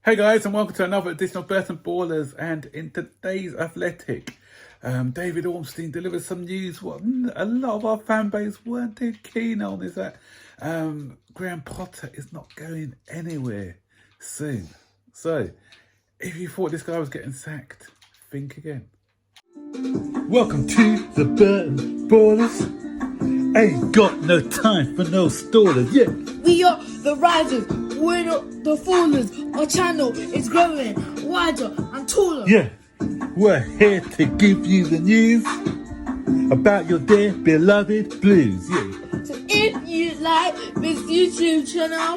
Hey guys, and welcome to another edition of Burton Ballers. And in today's Athletic, David Ormstein delivered some news. What a lot of our fan base weren't too keen on is that Graham Potter is not going anywhere soon. So, if you thought this guy was getting sacked, think again. Welcome to the Burton Ballers. Ain't got no time for no stallers, yeah. We are the risers, we're not the fallers. Our channel is growing wider and taller. Yeah, we're here to give you the news about your dear beloved Blues, yeah. So if you like this YouTube channel,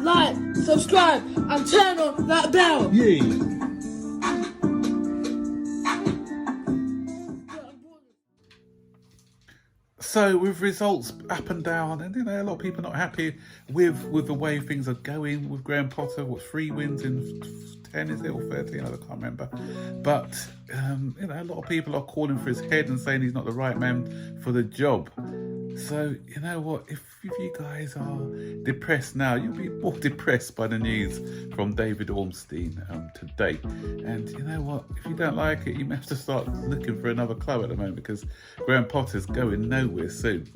like, subscribe and turn on that bell. Yeah. So with results up and down, and a lot of people not happy with the way things are going with Graham Potter. What, 3 wins in 10 is it, or 13? I can't remember. But a lot of people are calling for his head and saying he's not the right man for the job. So you know what? If you guys are depressed now, you'll be more depressed by the news from David Ormstein today. And you know what? If you don't like it, you may have to start looking for another club at the moment because Graham Potter's going nowhere soon.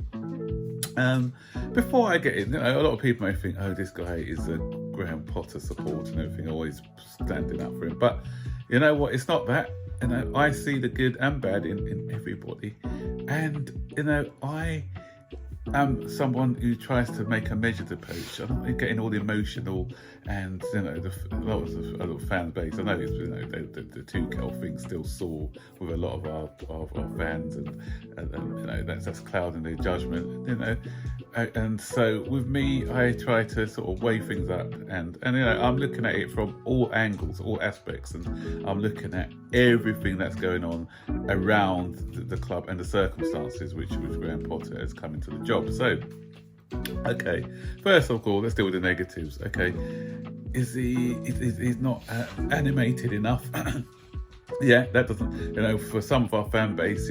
Before I get in, a lot of people may think, oh, this guy is a Graham Potter supporter and everything, always standing up for him. But you know what? It's not that. I see the good and bad in everybody. And I am someone who tries to make a measured approach. I'm not getting all emotional, and a lot of the fan base. I know it's the Tuchel thing still sore with a lot of our fans, and that's clouding their judgment. And so with me, I try to sort of weigh things up, and I'm looking at it from all angles, all aspects, and I'm looking at everything that's going on around the club and the circumstances which Graham Potter has come into the job. So, okay, first of all, let's deal with the negatives. Okay, he's not animated enough. Yeah, that doesn't, for some of our fan base,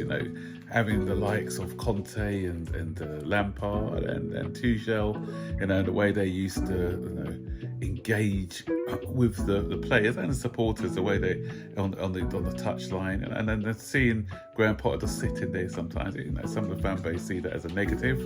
having the likes of Conte and Lampard and Tuchel, the way they used to, engage with the players and the supporters, the way they on the touchline, and then they're seeing Graham Potter just sitting there sometimes. Some of the fan base see that as a negative.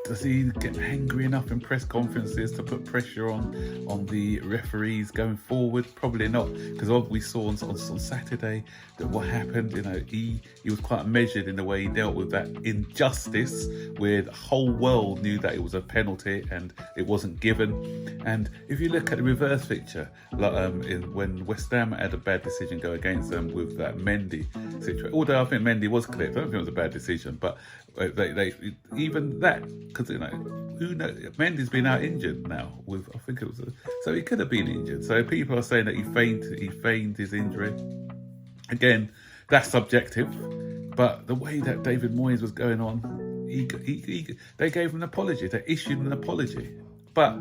Does he get angry enough in press conferences to put pressure on the referees going forward? Probably not, because what we saw on Saturday, that what happened, he was quite measured in the way he dealt with that injustice, where the whole world knew that it was a penalty and it wasn't given. And if you look at the reverse picture, when West Ham had a bad decision go against them with that Mendy situation, although I think Mendy was clipped, I don't think it was a bad decision, but they even that, because who knows? Mendy's been out injured now with, I think it was, so he could have been injured. So people are saying that he feigned his injury. Again, that's subjective, but the way that David Moyes was going on, they gave him an apology. They issued an apology, but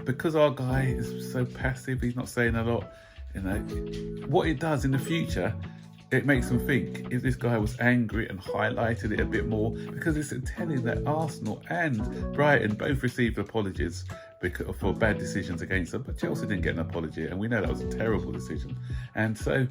because our guy is so passive, he's not saying a lot. What it does in the future, it makes them think if this guy was angry and highlighted it a bit more, because it's telling that Arsenal and Brighton both received apologies for bad decisions against them, but Chelsea didn't get an apology, and we know that was a terrible decision. And so,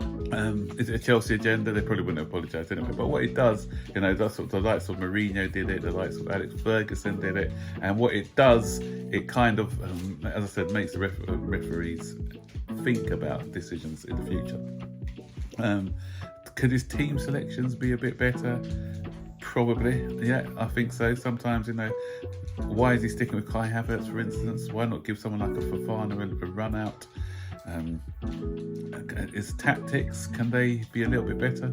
is it a Chelsea agenda? They probably wouldn't apologise anyway. But what it does, that's what the likes of Mourinho did it, the likes of Alex Ferguson did it, and what it does, it kind of, as I said, makes the referees think about decisions in the future. Could his team selections be a bit better? Probably, yeah, I think so. Sometimes, why is he sticking with Kai Havertz, for instance? Why not give someone like a Fofana a run out? His tactics, can they be a little bit better?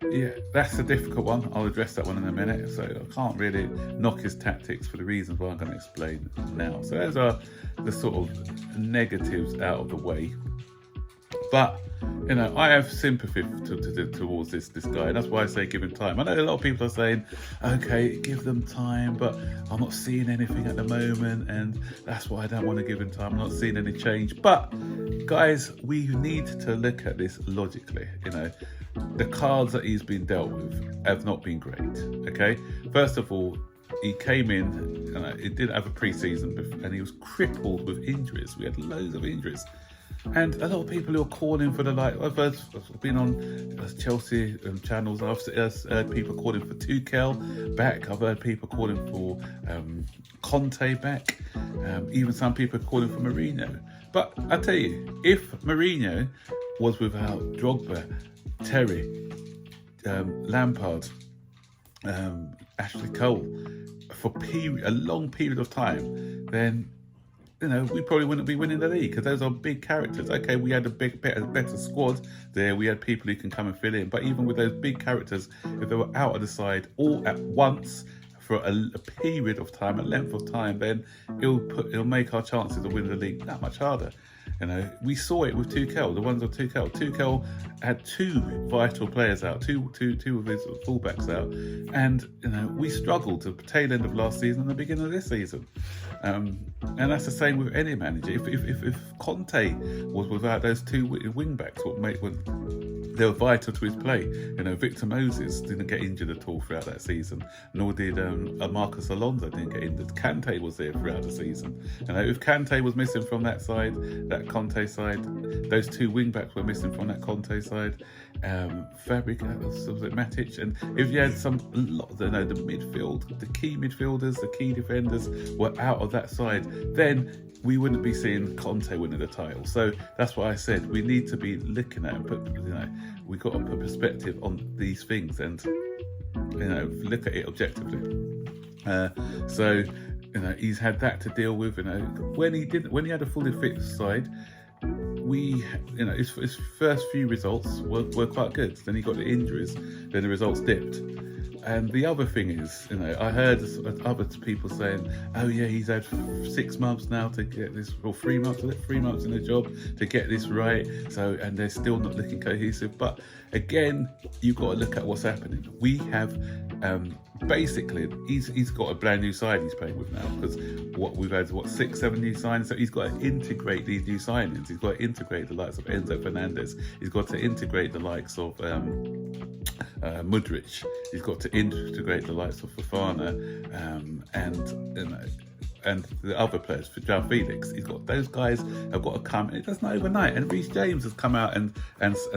Yeah, that's a difficult one. I'll address that one in a minute. So I can't really knock his tactics for the reasons why I'm going to explain now. So those are the sort of negatives out of the way. But I have sympathy towards this guy, and that's why I say give him time. I know a lot of people are saying, okay, give them time, but I'm not seeing anything at the moment, and that's why I don't want to give him time. I'm not seeing any change. But guys, we need to look at this logically. The cards that he's been dealt with have not been great. Okay, first of all, he came in, he didn't have a pre-season, and he was crippled with injuries. We had loads of injuries. And a lot of people who are calling for I've been on Chelsea channels, I've heard people calling for Tuchel back, I've heard people calling for Conte back, even some people calling for Mourinho. But I tell you, if Mourinho was without Drogba, Terry, Lampard, Ashley Cole, for a long period of time, then we probably wouldn't be winning the league, because those are big characters. Okay, we had a better squad there. We had people who can come and fill in. But even with those big characters, if they were out of the side all at once for a period of time, a length of time, then it'll make our chances of winning the league that much harder. We saw it with Tuchel, the ones of Tuchel. Tuchel had two vital players out, two of his fullbacks out, and we struggled at the tail end of last season and the beginning of this season. And that's the same with any manager. If Conte was without those two wing backs, they were vital to his play. Victor Moses didn't get injured at all throughout that season, nor did Marcus Alonso didn't get injured. Kante was there throughout the season. If Kante was missing from that side, that Conte side, those two wing backs were missing from that Conte side. Fabregas, was it Matic? And if you had the midfield, the key midfielders, the key defenders were out of that side, then we wouldn't be seeing Conte winning the title. So that's why I said we need to be looking at we've got to put perspective on these things and look at it objectively. So he's had that to deal with. When he had a fully fit side, his first few results were quite good. Then he got the injuries, then the results dipped. And the other thing is, I heard other people saying, oh yeah, he's had 6 months now to get this, or 3 months in the job to get this right. So, and they're still not looking cohesive. But again, you've got to look at what's happening. We have, basically, he's got a brand new side he's playing with now, because we've had 6, 7 new signings. So he's got to integrate these new signings. He's got to integrate the likes of Enzo Fernandez. He's got to integrate the likes of Mudryk. He's got to integrate the likes of Fofana and the other players, for João Felix. He's got those guys have got to come. It doesn't overnight. And Reece James has come out and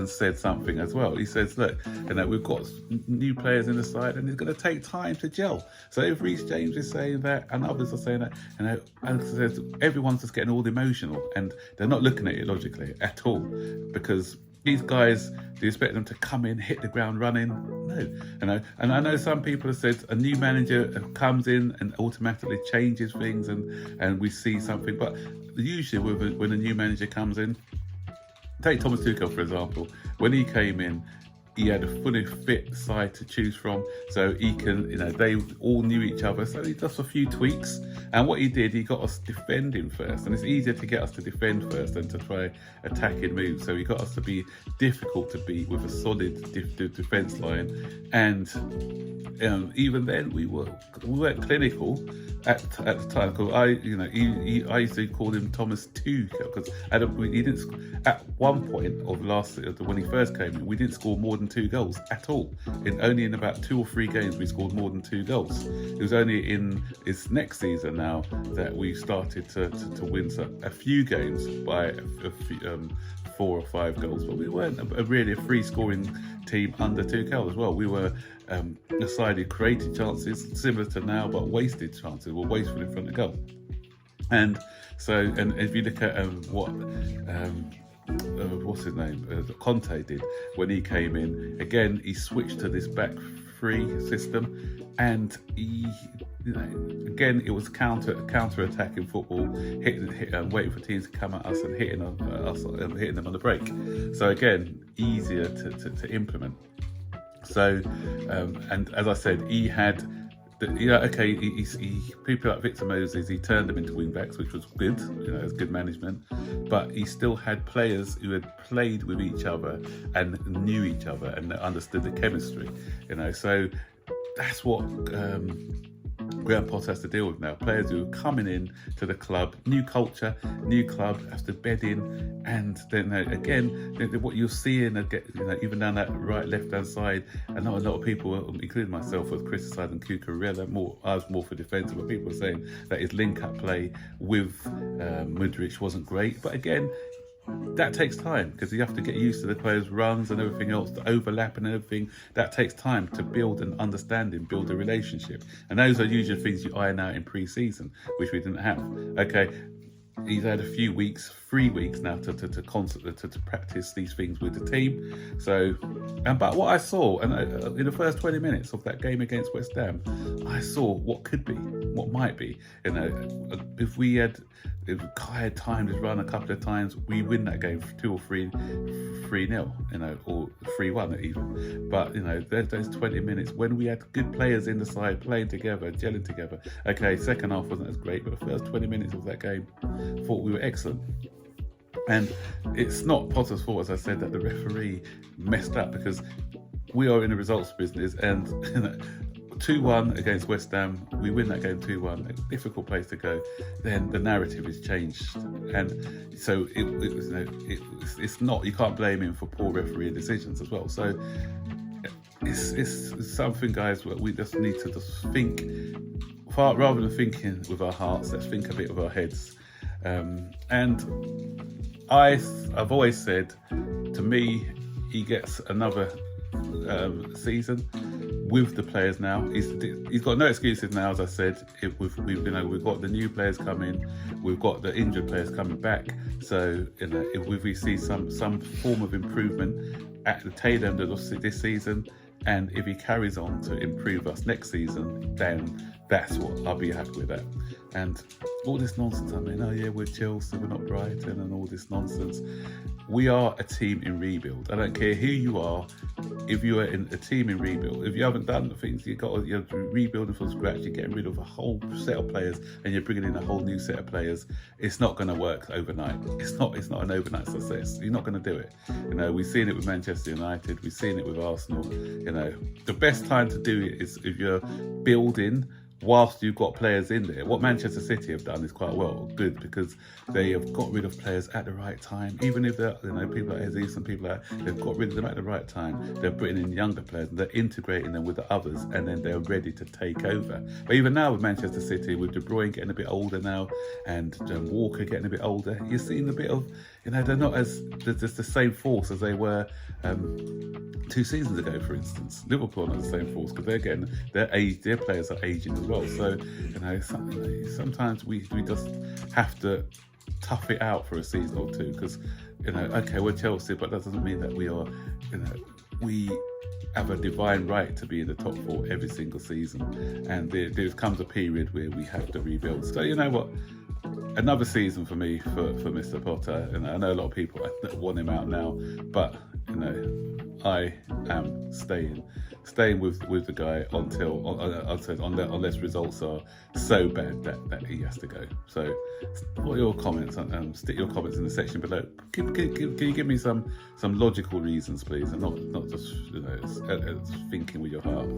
said something as well. He says, look, we've got new players in the side, and it's going to take time to gel. So if Reece James is saying that, and others are saying that, everyone's just getting all emotional, and they're not looking at it logically at all, because these guys, do you expect them to come in, hit the ground running? No. And I know some people have said a new manager comes in and automatically changes things, and we see something. But usually when a new manager comes in, take Thomas Tuchel for example, when he came in, he had a fully fit side to choose from, so he can, they all knew each other, so he does a few tweaks. And what he did, he got us defending first, and it's easier to get us to defend first than to try attacking moves. So he got us to be difficult to beat with a solid defence line, and even then we weren't clinical at the time, because I used to call him Thomas Tuchel, because he didn't. At one point of when he first came in, we didn't score more than 2 goals at all. Only in about 2 or 3 games we scored more than 2 goals. It was only in his next season now that we started to win a few games by a few, 4 or 5 goals. But we weren't really a free scoring team under Tuchel as well. We were a side who created chances similar to now, but wasted chances. Were wasteful in front of goal. And so, and if you look at what's his name, Conte did when he came in, again he switched to this back 3 system, and again it was counter attacking football, waiting for teams to come at us and hitting them on the break. So again, easier to implement. So and as I said, he had people like Victor Moses, he turned them into wing backs, which was good, it was good management. But he still had players who had played with each other and knew each other and understood the chemistry, So that's what Graham Potter has to deal with now. Players who are coming in to the club, new culture, new club, has to bed in, and then again, what you're seeing, even down that right, left-hand side, I know a lot of people, including myself, was criticising Cucurella. I was more for defensive, but people were saying that his link-up play with Mudryk wasn't great. But again, that takes time because you have to get used to the players' runs and everything else, the overlap and everything. That takes time to build an understanding, build a relationship. And those are usually things you iron out in pre-season, which we didn't have. Okay, he's had a few weeks, 3 weeks now to practice these things with the team. So, but what I saw, and in the first 20 minutes of that game against West Ham, I saw what could be, what might be. If Kai had timed his run a couple of times, we win that game 2 or 3-0, or 3-1 even. But those 20 minutes when we had good players in the side playing together, gelling together. Okay, second half wasn't as great, but the first 20 minutes of that game, I thought we were excellent. And it's not Potter's fault, as I said, that the referee messed up, because we are in the results business, and 2-1 against West Ham, we win that game 2-1, a difficult place to go, then the narrative is changed. And so it's not, you can't blame him for poor referee decisions as well. So it's something, guys, where we just need to just think, rather than thinking with our hearts, let's think a bit with our heads. And I've always said, to me, he gets another season with the players now. He's got no excuses now, as I said. We've got the new players coming, we've got the injured players coming back. So if we see some form of improvement at the tail end of this season, and if he carries on to improve us next season, then that's what I'll be happy with that. And all this nonsense, we're Chelsea, we're not Brighton, and all this nonsense. We are a team in rebuild. I don't care who you are. If you are in a team in rebuild, if you haven't done the things, you're rebuilding from scratch, you're getting rid of a whole set of players, and you're bringing in a whole new set of players, it's not going to work overnight. It's not an overnight success. You're not going to do it. We've seen it with Manchester United. We've seen it with Arsenal. The best time to do it is if you're building whilst you've got players in there. What Manchester City have done is quite good, because they have got rid of players at the right time. Even if they're, people like Jesus and people like that, they've got rid of them at the right time. They're bringing in younger players and they're integrating them with the others, and then they're ready to take over. But even now with Manchester City, with De Bruyne getting a bit older now, and Walker getting a bit older, you're seeing a bit of, they're not as, there's the same force as they were 2 seasons ago, for instance. Liverpool are not the same force, because their players are aging as well. So sometimes we just have to tough it out for a season or two, because okay, we're Chelsea, but that doesn't mean that we are, we have a divine right to be in the top 4 every single season. And there comes a period where we have to rebuild. So you know what? Another season for me, for Mr. Potter. And I know a lot of people want him out now, but I am staying with the guy unless results are so bad that he has to go. So what are your comments? Stick your comments in the section below. Can you give me some logical reasons, please, and not just thinking with your heart.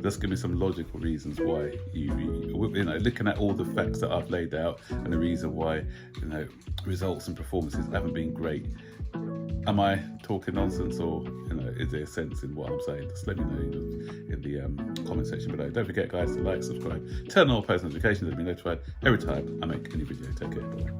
Just give me some logical reasons why you looking at all the facts that I've laid out, and the reason why results and performances haven't been great. Am I talking nonsense, or is there sense in what I'm saying? Just let me know in the comment section below. Don't forget, guys, to like, subscribe, turn on all post notifications to be notified every time I make a new video. Take care. Bye.